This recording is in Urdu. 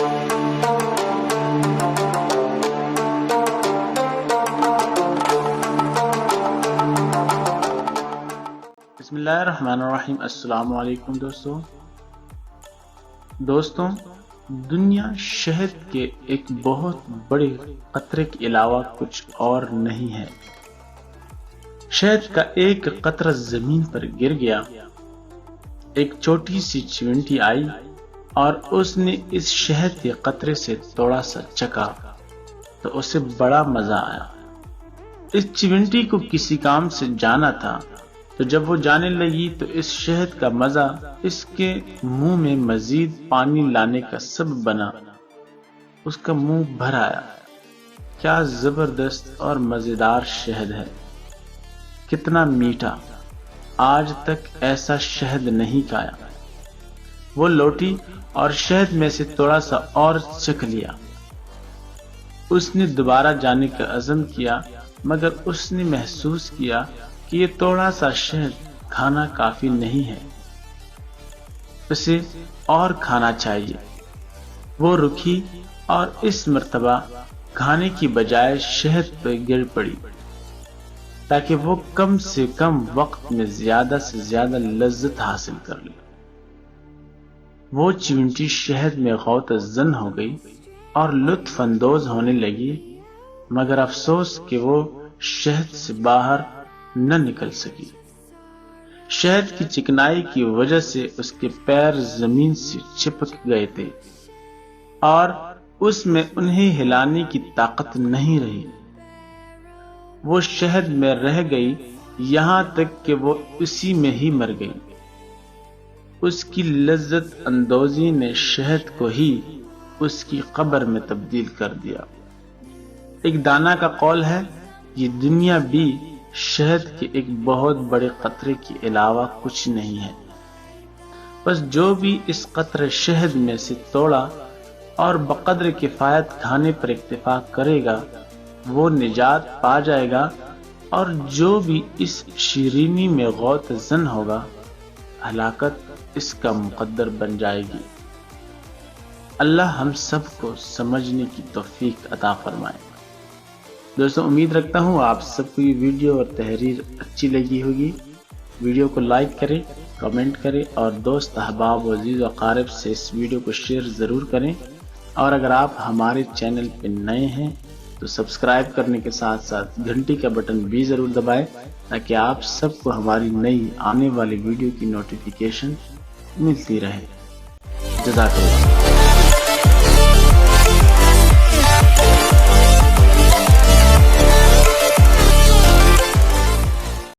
بسم اللہ الرحمن الرحیم۔ السلام علیکم دوستوں، دنیا شہد کے ایک بہت بڑے قطرے کے علاوہ کچھ اور نہیں ہے۔ شہد کا ایک قطرہ زمین پر گر گیا، ایک چھوٹی سی چیونٹی آئی اور اس نے اس شہد کے قطرے سے تھوڑا سا چکھا تو اسے بڑا مزہ آیا۔ اس چیونٹی کو کسی کام سے جانا تھا، تو جب وہ جانے لگی تو اس شہد کا مزہ اس کے منہ میں مزید پانی لانے کا سبب بنا۔ اس کا منہ بھر آیا۔ کیا زبردست اور مزیدار شہد ہے، کتنا میٹھا! آج تک ایسا شہد نہیں کھایا۔ وہ لوٹی اور شہد میں سے تھوڑا سا اور چکھ لیا۔ اس نے دوبارہ جانے کا عزم کیا، مگر اس نے محسوس کیا کہ یہ تھوڑا سا شہد کھانا کافی نہیں ہے، اسے اور کھانا چاہیے۔ وہ رکی اور اس مرتبہ کھانے کی بجائے شہد پہ گر پڑی تاکہ وہ کم سے کم وقت میں زیادہ سے زیادہ لذت حاصل کر لے۔ وہ چیونٹی شہد میں غوطہ زن ہو گئی اور لطف اندوز ہونے لگی، مگر افسوس کہ وہ شہد سے باہر نہ نکل سکی۔ شہد کی چکنائی کی وجہ سے اس کے پیر زمین سے چپک گئے تھے اور اس میں انہیں ہلانے کی طاقت نہیں رہی۔ وہ شہد میں رہ گئی یہاں تک کہ وہ اسی میں ہی مر گئی۔ اس کی لذت اندوزی نے شہد کو ہی اس کی قبر میں تبدیل کر دیا۔ ایک دانا کا قول ہے، یہ دنیا بھی شہد کے ایک بہت بڑے قطرے کے علاوہ کچھ نہیں ہے۔ بس جو بھی اس قطرے شہد میں سے توڑا اور بقدر کفایت کھانے پر اکتفا کرے گا وہ نجات پا جائے گا، اور جو بھی اس شیرینی میں غوطہ زن ہوگا ہلاکت اس کا مقدر بن جائے گی۔ اللہ ہم سب کو سمجھنے کی توفیق عطا فرمائے۔ دوستوں، امید رکھتا ہوں آپ سب کو یہ ویڈیو اور تحریر اچھی لگی ہوگی۔ ویڈیو کو لائک کریں، کمنٹ کریں اور دوست احباب و عزیز و اقارب سے اس ویڈیو کو شیئر ضرور کریں، اور اگر آپ ہمارے چینل پہ نئے ہیں تو سبسکرائب کرنے کے ساتھ ساتھ گھنٹی کا بٹن بھی ضرور دبائیں تاکہ آپ سب کو ہماری نئی آنے والی ویڈیو کی نوٹیفیکیشن ملتی رہے۔ جزاک اللہ۔